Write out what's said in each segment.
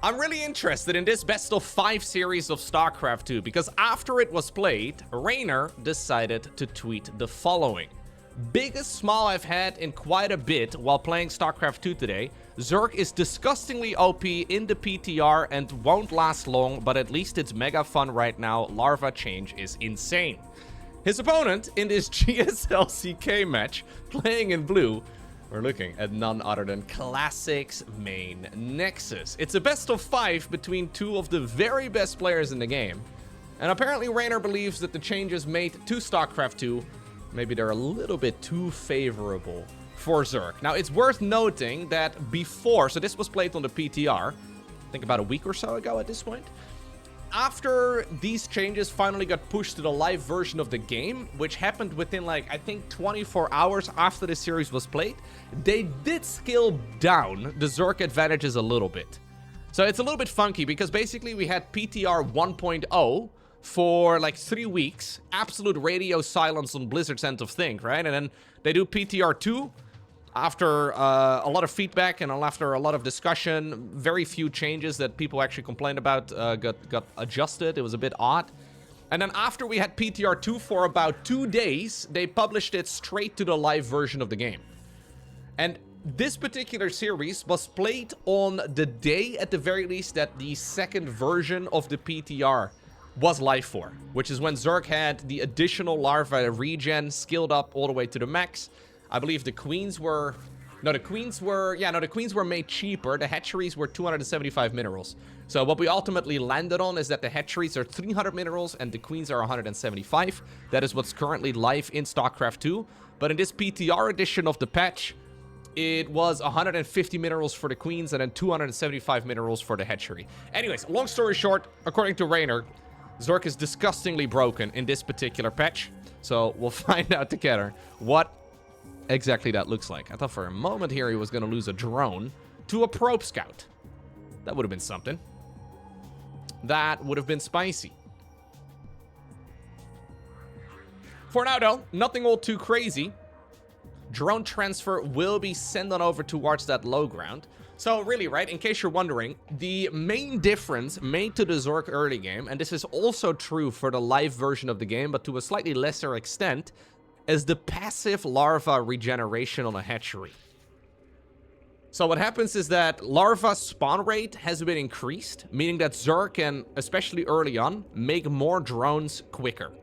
I'm really interested in this best of 5 series of StarCraft 2 because after it was played, Reynor decided to tweet the following. Biggest smile I've had in quite a bit while playing StarCraft 2 today. Zerg is disgustingly OP in the PTR and won't last long, but at least it's mega fun right now. Larva change is insane. His opponent in this GSL-CK match, playing in blue, we're looking at none other than Classic's main Nexus. It's a best of 5 between 2 of the very best players in the game. And apparently Reynor believes that the changes made to StarCraft 2, maybe they're a little bit too favorable for Zerg. Now, it's worth noting that before, so this was played on the PTR, I think about a week or so ago at this point. After these changes finally got pushed to the live version of the game, which happened within like, I think 24 hours after the series was played, they did scale down the Zerg advantages a little bit. So it's a little bit funky because basically we had PTR 1.0 for like 3 weeks, absolute radio silence on Blizzard's end of things, right? And then they do PTR 2 after a lot of feedback and after a lot of discussion. Very few changes that people actually complained about got adjusted. It was a bit odd. And then after we had PTR 2 for about 2 days, they published it straight to the live version of the game. And this particular series was played on the day, at the very least, that the second version of the PTR was live for, which is when Zerg had the additional Larva regen scaled up all the way to the max. I believe the queens were... No, the queens were made cheaper. The hatcheries were 275 minerals. So what we ultimately landed on is that the hatcheries are 300 minerals and the queens are 175. That is what's currently live in StarCraft 2. But in this PTR edition of the patch, it was 150 minerals for the queens and then 275 minerals for the hatchery. Anyways, long story short, according to Reynor, Zerg is disgustingly broken in this particular patch. So we'll find out together what exactly that looks like. I thought for a moment here he was going to lose a drone to a probe scout. That would have been something. That would have been spicy. For now, though, nothing all too crazy. Drone transfer will be sent on over towards that low ground. So really, right, in case you're wondering, the main difference made to the Zerg early game, and this is also true for the live version of the game, but to a slightly lesser extent, is the passive larva regeneration on a hatchery. So what happens is that larva spawn rate has been increased, meaning that Zerg can, especially early on, make more drones quicker.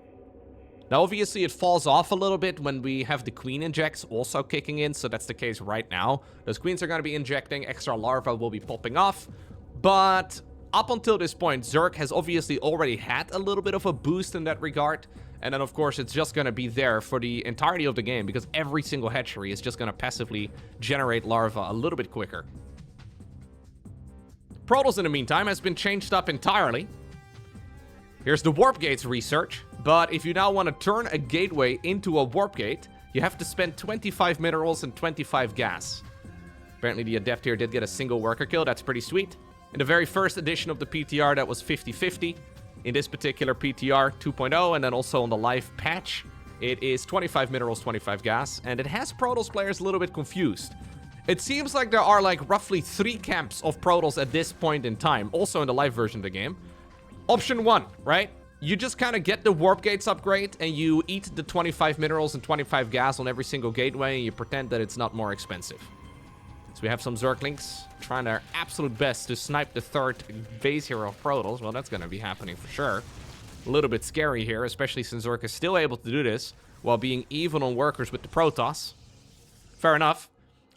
Now, obviously, it falls off a little bit when we have the queen injects also kicking in, so that's the case right now. Those queens are going to be injecting, extra larva will be popping off, but up until this point, Zerg has obviously already had a little bit of a boost in that regard. And then, of course, it's just going to be there for the entirety of the game because every single hatchery is just going to passively generate larva a little bit quicker. Protoss, in the meantime, has been changed up entirely. Here's the warp gates research. But if you now want to turn a gateway into a warp gate, you have to spend 25 minerals and 25 gas. Apparently, the adept here did get a single worker kill. That's pretty sweet. In the very first edition of the PTR, that was 50-50. In this particular PTR 2.0, and then also on the live patch, it is 25 minerals, 25 gas, and it has Protoss players a little bit confused. It seems like there are like roughly 3 camps of Protoss at this point in time, also in the live version of the game. Option 1, right? You just kind of get the warp gates upgrade, and you eat the 25 minerals and 25 gas on every single gateway, and you pretend that it's not more expensive. So we have some Zerglings trying their absolute best to snipe the third base here of Protoss. Well, that's going to be happening for sure. A little bit scary here, especially since Zerg is still able to do this while being even on workers with the Protoss. Fair enough.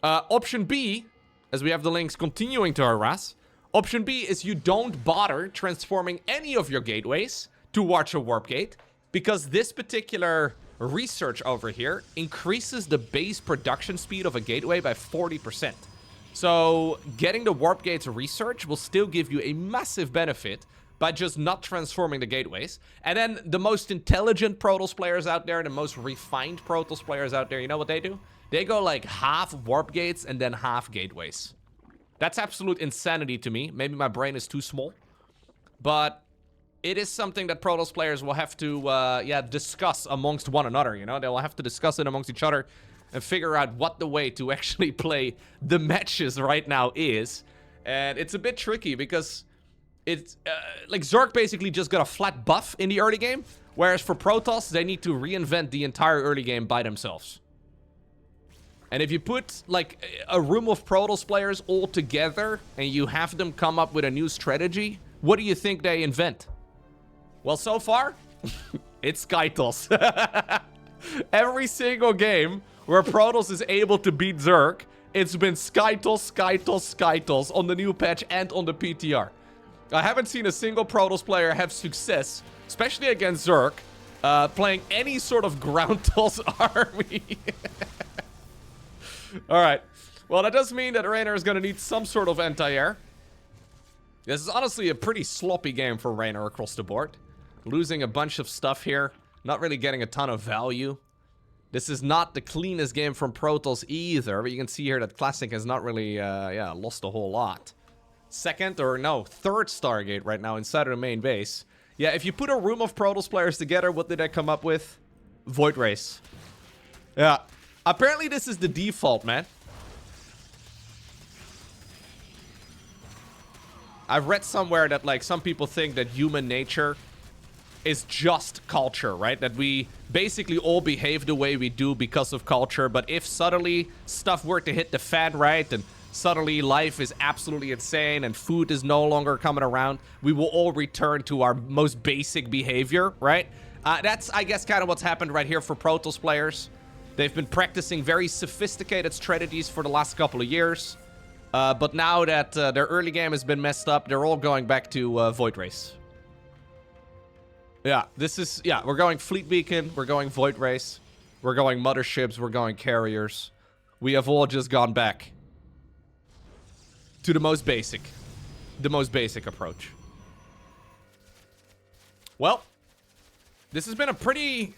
Option B, as we have the links continuing to harass, option B is you don't bother transforming any of your gateways towards a warp gate because this particular research over here increases the base production speed of a gateway by 40%. So getting the warp gates research will still give you a massive benefit by just not transforming the gateways. And then the most intelligent Protoss players out there, the most refined Protoss players out there, you know what they do? They go like half warp gates and then half gateways. That's absolute insanity to me. Maybe my brain is too small. But it is something that Protoss players will have to, discuss amongst one another, you know? They will have to discuss it amongst each other and figure out what the way to actually play the matches right now is. And it's a bit tricky because it's like Zerg basically just got a flat buff in the early game, whereas for Protoss, they need to reinvent the entire early game by themselves. And if you put like a room of Protoss players all together and you have them come up with a new strategy, what do you think they invent? Well, so far, it's Skytoss. Every single game where Protoss is able to beat Zerg, it's been Skytoss, Skytoss, Skytoss on the new patch and on the PTR. I haven't seen a single Protoss player have success, especially against Zerg, playing any sort of ground toss army. Alright, well that does mean that Reynor is going to need some sort of anti-air. This is honestly a pretty sloppy game for Reynor across the board. Losing a bunch of stuff here, not really getting a ton of value. This is not the cleanest game from Protoss either, but you can see here that Classic has not really, lost a whole lot. Third Stargate right now inside of the main base. Yeah, if you put a room of Protoss players together, what did I come up with? Void Race. Yeah. Apparently this is the default, man. I've read somewhere that, like, some people think that human nature is just culture, right? That we basically all behave the way we do because of culture, but if suddenly stuff were to hit the fan, right, and suddenly life is absolutely insane and food is no longer coming around, we will all return to our most basic behavior, right? That's, I guess, kind of what's happened right here for Protoss players. They've been practicing very sophisticated strategies for the last couple of years. But now that their early game has been messed up, they're all going back to Void Race. Yeah, we're going Fleet Beacon, we're going Void Race, we're going Motherships, we're going Carriers. We have all just gone back to the most basic approach. Well, this has been a pretty,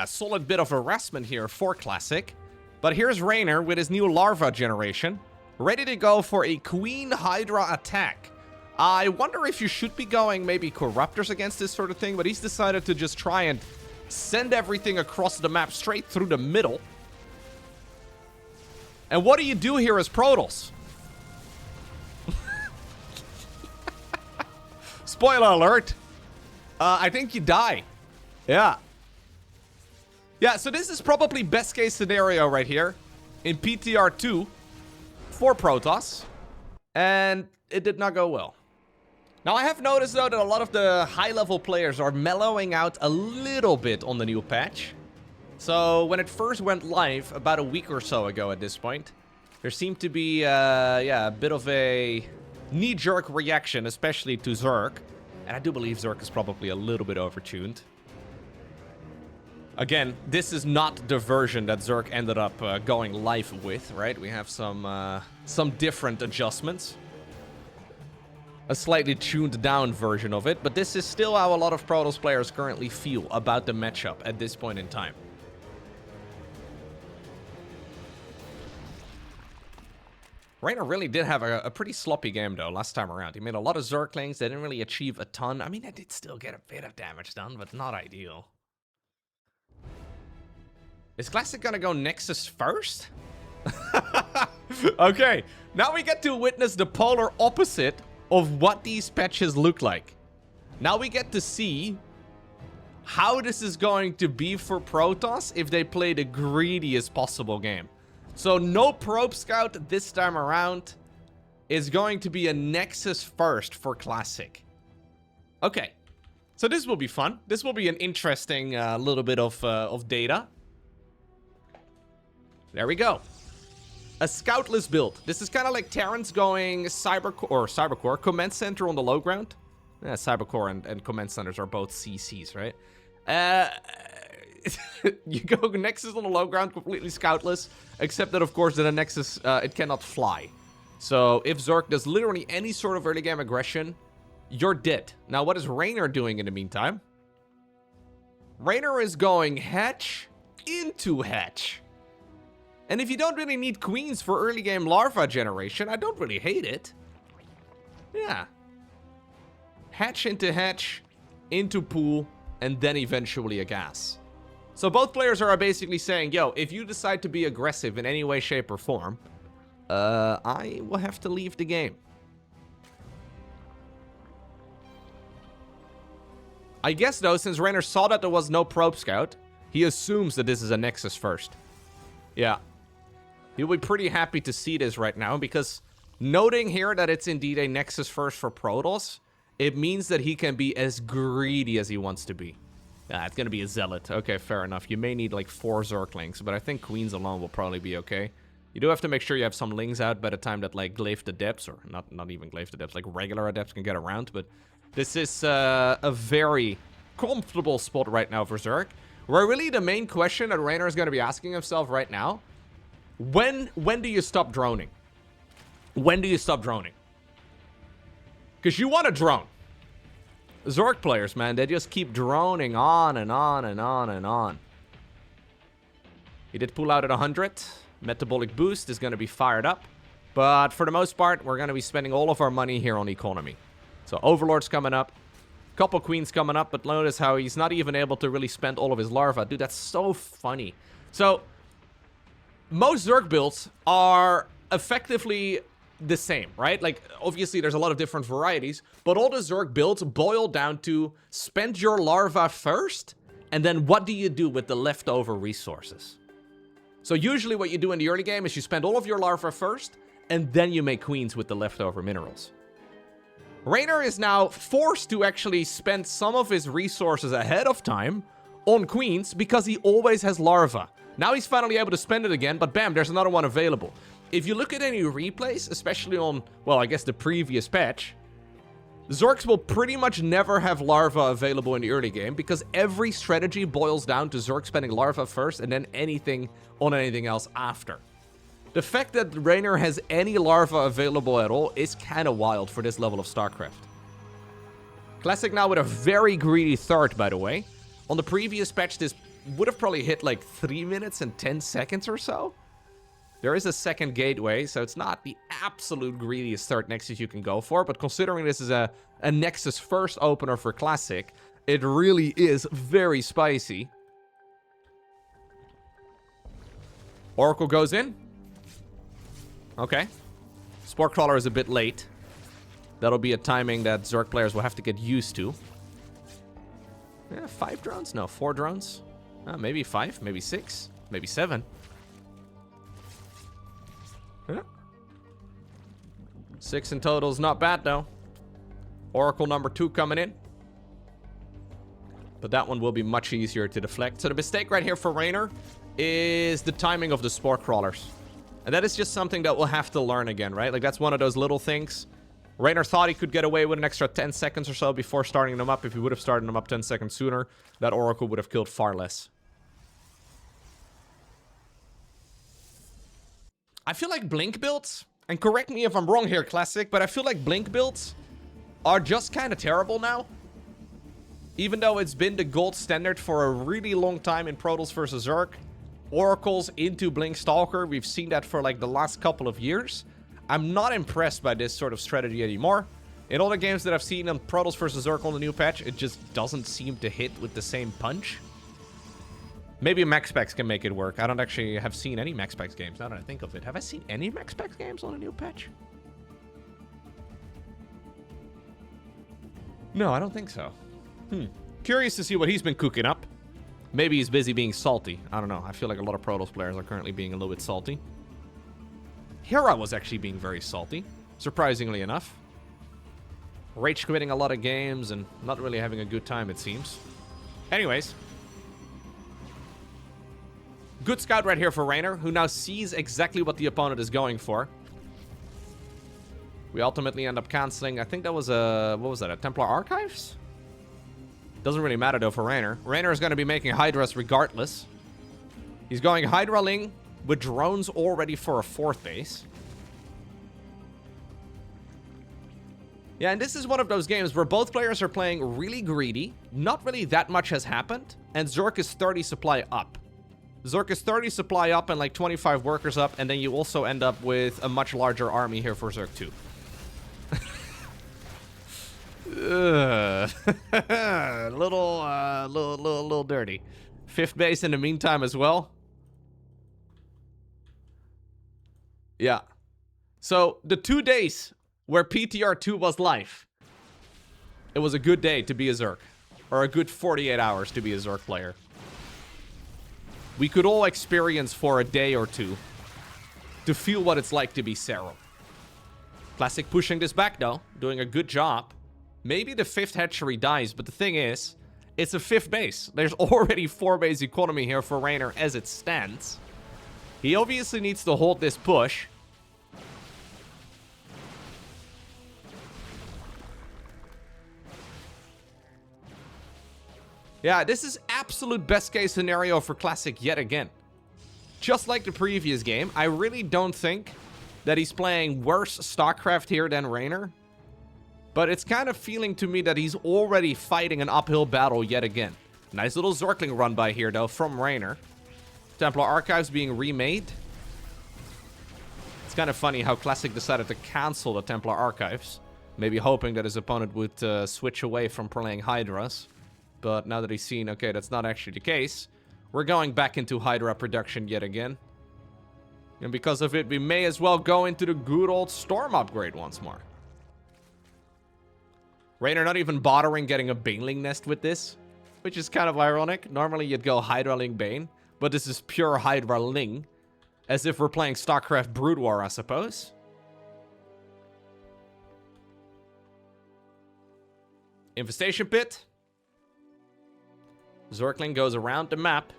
solid bit of harassment here for Classic. But here's Reynor with his new Larva generation, ready to go for a Queen Hydra attack. I wonder if you should be going maybe Corruptors against this sort of thing, but he's decided to just try and send everything across the map straight through the middle. And what do you do here as Protoss? Spoiler alert. I think you die. Yeah. Yeah, so this is probably best case scenario right here in PTR 2 for Protoss. And it did not go well. Now, I have noticed, though, that a lot of the high-level players are mellowing out a little bit on the new patch. So, when it first went live, about a week or so ago at this point, there seemed to be, a bit of a knee-jerk reaction, especially to Zerg. And I do believe Zerg is probably a little bit overtuned. Again, this is not the version that Zerg ended up going live with, right? We have some different adjustments. A slightly tuned down version of it, but this is still how a lot of Protoss players currently feel about the matchup at this point in time. Reynor really did have a pretty sloppy game, though, last time around. He made a lot of Zerglings. They didn't really achieve a ton. I mean, they did still get a bit of damage done, but not ideal. Is Classic gonna go Nexus first? Okay, now we get to witness the polar opposite of what these patches look like. Now we get to see how this is going to be for Protoss if they play the greediest possible game. So no Probe Scout this time around. Is going to be a Nexus first for Classic. Okay, so this will be fun. This will be an interesting little bit of data. There we go. A scoutless build. This is kind of like Terrans going Cybercore, Command Center on the low ground. Yeah, Cybercore and Command Centers are both CCs, right? You go Nexus on the low ground, completely scoutless, except that, of course, that a Nexus, it cannot fly. So if Zerg does literally any sort of early game aggression, you're dead. Now, what is Reynor doing in the meantime? Reynor is going hatch into hatch. And if you don't really need queens for early game Larva generation, I don't really hate it. Yeah. Hatch, into pool, and then eventually a gas. So both players are basically saying, yo, if you decide to be aggressive in any way, shape, or form, I will have to leave the game. I guess, though, since Reynor saw that there was no probe scout, he assumes that this is a Nexus first. Yeah. He'll be pretty happy to see this right now, because noting here that it's indeed a Nexus first for Protoss, it means that he can be as greedy as he wants to be. Yeah, it's gonna be a Zealot. Okay, fair enough. You may need like 4 Zerglings, but I think Queens alone will probably be okay. You do have to make sure you have some Lings out by the time that like Glaive Adepts, or not even Glaive Adepts, like regular Adepts can get around, but this is a very comfortable spot right now for Zerg. Where really the main question that Reynor is going to be asking himself right now, when do you stop droning? When do you stop droning? Because you want to drone. Zerg players, man, they just keep droning on and on and on and on. He did pull out at 100. Metabolic boost is going to be fired up. But for the most part, we're going to be spending all of our money here on economy. So Overlord's coming up. Couple Queens coming up, but notice how he's not even able to really spend all of his Larva. Dude, that's so funny. So, most Zerg builds are effectively the same, right? Like, obviously, there's a lot of different varieties, but all the Zerg builds boil down to spend your Larva first, and then what do you do with the leftover resources? So, usually what you do in the early game is you spend all of your Larva first, and then you make Queens with the leftover minerals. Reynor is now forced to actually spend some of his resources ahead of time on Queens because he always has Larva. Now he's finally able to spend it again, but bam, there's another one available. If you look at any replays, especially on, well, I guess the previous patch, Zergs will pretty much never have Larva available in the early game because every strategy boils down to Zerg spending Larva first and then anything on anything else after. The fact that Reynor has any Larva available at all is kind of wild for this level of StarCraft. Classic now with a very greedy third, by the way. On the previous patch, this would have probably hit like 3 minutes and 10 seconds or so. There is a second gateway, so it's not the absolute greediest third Nexus you can go for, but considering this is a Nexus first opener for Classic, it really is very spicy. Oracle goes in. Okay. Spore Crawler is a bit late. That'll be a timing that Zerg players will have to get used to. Yeah, 5 drones? No, 4 drones. Maybe 5, maybe 6, maybe 7. Yeah. 6 in total is not bad, though. Oracle number 2 coming in. But that one will be much easier to deflect. So the mistake right here for Reynor is the timing of the Spore Crawlers. And that is just something that we'll have to learn again, right? Like, that's one of those little things. Reynor thought he could get away with an extra 10 seconds or so before starting them up. If he would have started them up 10 seconds sooner, that Oracle would have killed far less. I feel like Blink builds, and correct me if I'm wrong here, Classic, but I feel like Blink builds are just kind of terrible now. Even though it's been the gold standard for a really long time in Protoss versus Zerg. Oracles into Blink Stalker, we've seen that for like the last couple of years. I'm not impressed by this sort of strategy anymore. In all the games that I've seen on Protoss versus Zerg on the new patch, it just doesn't seem to hit with the same punch. Maybe Max Specs can make it work. I don't actually have seen any Max Specs games, now that I think of it. Have I seen any Max Specs games on the new patch? No, I don't think so. Curious to see what he's been cooking up. Maybe he's busy being salty. I don't know. I feel like a lot of Protoss players are currently being a little bit salty. Hera was actually being very salty, surprisingly enough. Rage quitting a lot of games and not really having a good time, it seems. Anyways. Good scout right here for Reynor, who now sees exactly what the opponent is going for. We ultimately end up canceling. I think that was a... What was that? A Templar Archives? Doesn't really matter, though, for Reynor. Reynor is going to be making Hydras regardless. He's going Hydraling with drones all ready for a 4th base. Yeah, and this is one of those games where both players are playing really greedy. Not really that much has happened. And Zerg is 30 supply up. Zerg is 30 supply up and like 25 workers up. And then you also end up with a much larger army here for Zerg 2. little dirty. 5th base in the meantime as well. Yeah. So the 2 days where PTR2 was live, it was a good day to be a Zerg. or a good 48 hours to be a Zerg player. We could all experience for a day or two to feel what it's like to be Cero. Classic pushing this back though, doing a good job. Maybe the 5th hatchery dies, but the thing is, it's a 5th base. There's already 4 base economy here for Reynor as it stands. He obviously needs to hold this push. Yeah, this is absolute best case scenario for Classic yet again. Just like the previous game, I really don't think that he's playing worse StarCraft here than Reynor. But it's kind of feeling to me that he's already fighting an uphill battle yet again. Nice little Zergling run by here though from Reynor. Templar Archives being remade. It's kind of funny how Classic decided to cancel the Templar Archives. Maybe hoping that his opponent would switch away from playing Hydras. But now that he's seen, okay, that's not actually the case. We're going back into Hydra production yet again. And because of it, we may as well go into the good old Storm upgrade once more. Reynor not even bothering getting a Baneling nest with this, which is kind of ironic. Normally you'd go Hydra Ling Bane, but this is pure Hydra Ling. As if we're playing StarCraft Brood War, I suppose. Infestation Pit. Zergling goes around the map.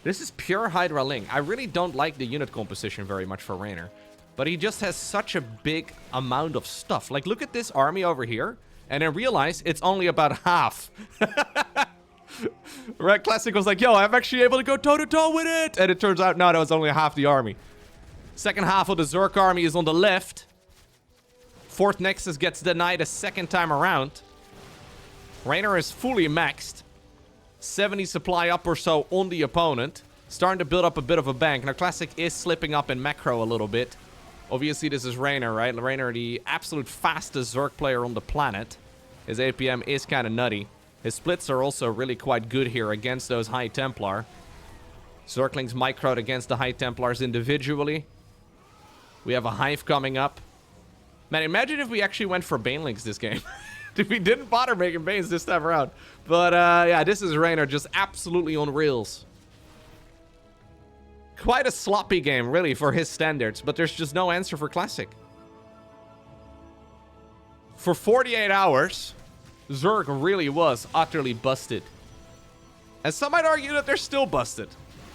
This is pure Hydra Ling. I really don't like the unit composition very much for Reynor. But he just has such a big amount of stuff. Like, look at this army over here. And then realize it's only about half. Red Classic was like, yo, I'm actually able to go toe-to-toe with it. And it turns out, no, that was only half the army. Second half of the Zerg army is on the left. 4th Nexus gets denied a second time around. Reynor is fully maxed. 70 supply up or so on the opponent. Starting to build up a bit of a bank. Now, Classic is slipping up in macro a little bit. Obviously, this is Reynor, right? Reynor, the absolute fastest Zerg player on the planet. His APM is kind of nutty. His splits are also really quite good here against those High Templar. Zerglings microed against the High Templars individually. We have a Hive coming up. Man, imagine if we actually went for Banelings this game. If we didn't bother making Banes this time around. But, yeah, this is Reynor just absolutely on rails. Quite a sloppy game, really, for his standards. But there's just no answer for Classic. For 48 hours, Zerg really was utterly busted. And some might argue that they're still busted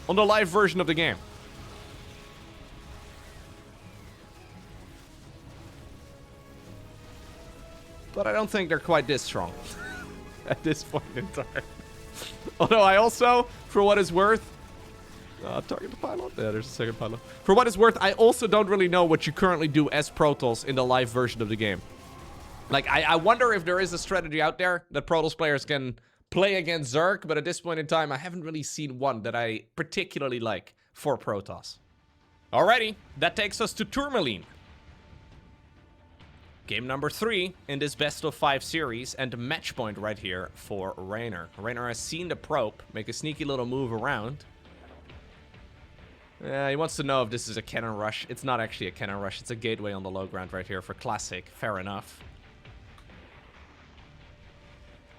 on the live version of the game. But I don't think they're quite this strong at this point in time. Although I also, for what it's worth... target the pylon? Yeah, there's a second pylon. For what it's worth, I also don't really know what you currently do as Protoss in the live version of the game. Like, I wonder if there is a strategy out there that Protoss players can play against Zerg, but at this point in time, I haven't really seen one that I particularly like for Protoss. Alrighty, that takes us to Tourmaline. Game number 3 in this best of 5 series, and match point right here for Reynor. Reynor has seen the probe make a sneaky little move around. He wants to know if this is a cannon rush. It's not actually a cannon rush. It's a gateway on the low ground right here for Classic. Fair enough.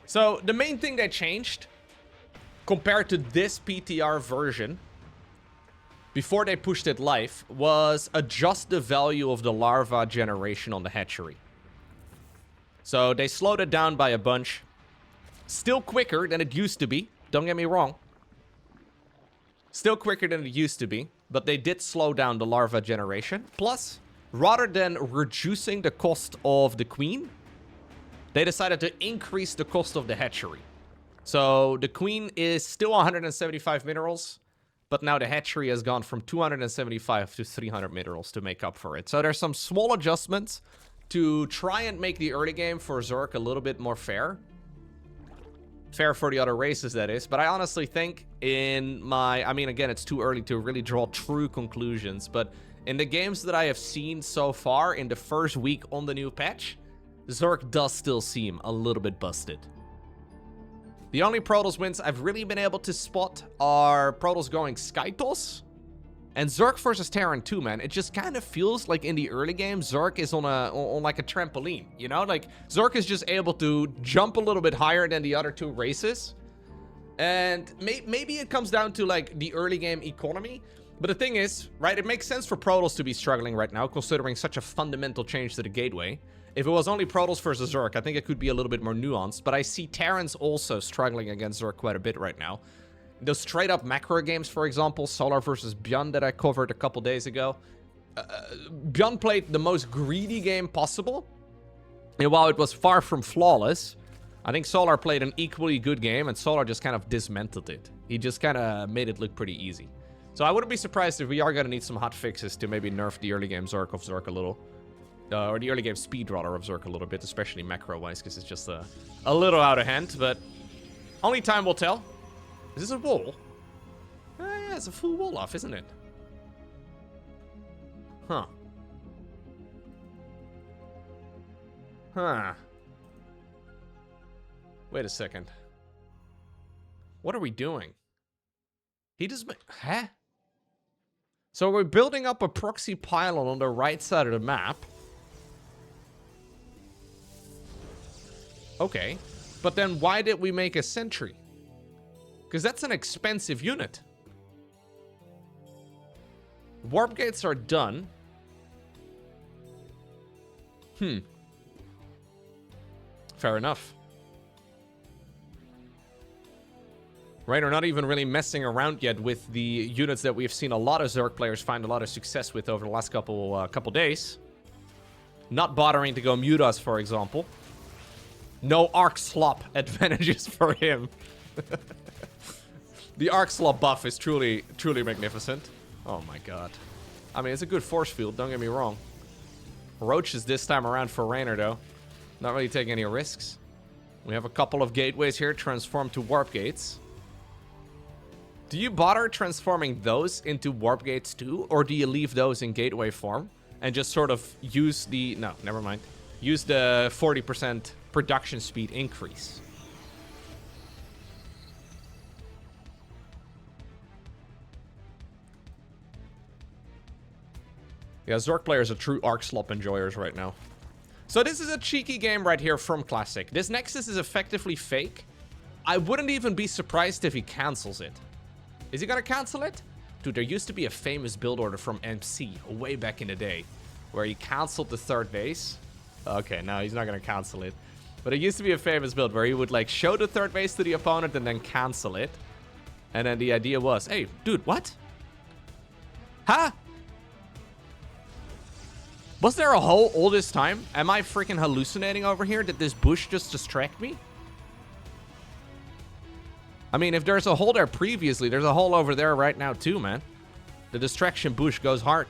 So, the main thing they changed compared to this PTR version before they pushed it live was adjust the value of the larva generation on the hatchery. So, they slowed it down by a bunch. Still quicker than it used to be. Don't get me wrong. Still quicker than it used to be, but they did slow down the larva generation. Plus, rather than reducing the cost of the queen, they decided to increase the cost of the hatchery. So the queen is still 175 minerals, but now the hatchery has gone from 275 to 300 minerals to make up for it. So there's some small adjustments to try and make the early game for Zerg a little bit more fair. Fair for the other races, that is. But I honestly think in my... I mean, again, it's too early to really draw true conclusions. But in the games that I have seen so far in the first week on the new patch, Zerg does still seem a little bit busted. The only Protoss wins I've really been able to spot are Protoss going Skytoss And Zerg versus Terran too, man. It just kind of feels like in the early game, Zerg is on like a trampoline, you know? Like, Zerg is just able to jump a little bit higher than the other two races. And maybe it comes down to, like, the early game economy. But the thing is, right, it makes sense for Protoss to be struggling right now, considering such a fundamental change to the gateway. If it was only Protoss versus Zerg, I think it could be a little bit more nuanced. But I see Terrans also struggling against Zerg quite a bit right now. The straight-up macro games, for example, Solar versus Bjorn that I covered a couple days ago. Bjorn played the most greedy game possible. And while it was far from flawless, I think Solar played an equally good game, and Solar just kind of dismantled it. He just kind of made it look pretty easy. So I wouldn't be surprised if we are going to need some hot fixes to maybe nerf the early game Zerg of Zerg a little. Or the early game speed, rather, of Zerg a little bit, especially macro-wise, because it's just a little out of hand. But only time will tell. Is this a wall? Yeah, it's a full wall off, isn't it? Huh. Huh. Wait a second. What are we doing? He just... Huh? So we're building up a proxy pylon on the right side of the map. Okay. But then why did we make a sentry? Because that's an expensive unit. Warp gates are done. Fair enough. Reynor not even really messing around yet with the units that we've seen a lot of Zerg players find a lot of success with over the last couple days. Not bothering to go mute us, for example. No arc slop advantages for him. The arc slop buff is truly magnificent. Oh my god. I mean, it's a good force field, don't get me wrong. Roaches this time around for Reynor, though. Not really taking any risks. We have a couple of gateways here transformed to warp gates. Do you bother transforming those into warp gates too? Or do you leave those in gateway form and just sort of use the... No, never mind. Use the 40% production speed increase. Yeah, Zerg players are true arc slop enjoyers right now. So this is a cheeky game right here from Classic. This Nexus is effectively fake. I wouldn't even be surprised if he cancels it. Is he gonna cancel it? Dude, there used to be a famous build order from MC way back in the day where he canceled the third base. Okay, no, he's not gonna cancel it. But it used to be a famous build where he would like show the third base to the opponent and then cancel it. And then the idea was, hey, dude, what? Huh? Was there a hole all this time? Am I freaking hallucinating over here? Did this bush just distract me? I mean, if there's a hole there previously, there's a hole over there right now too, man. The distraction bush goes hard.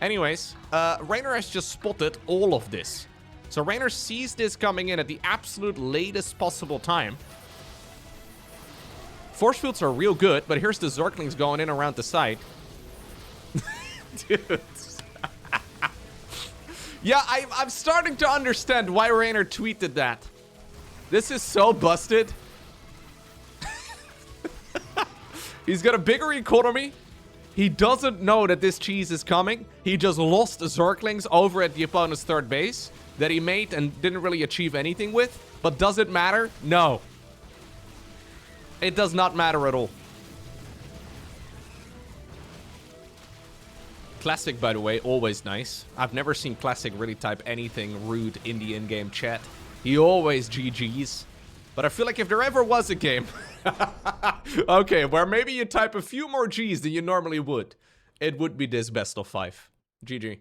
Anyways, Reynor has just spotted all of this. So Reynor sees this coming in at the absolute latest possible time. Force fields are real good, but here's the Zerglings going in around the site. Dude. Yeah, I'm starting to understand why Reynor tweeted that. This is so busted. He's got a bigger economy. He doesn't know that this cheese is coming. He just lost Zerglings over at the opponent's third base that he made and didn't really achieve anything with. But does it matter? No. It does not matter at all. Classic, by the way, always nice. I've never seen Classic really type anything rude in the in-game chat. He always GGs. But I feel like if there ever was a game... okay, where maybe you type a few more Gs than you normally would, it would be this best of 5. GG.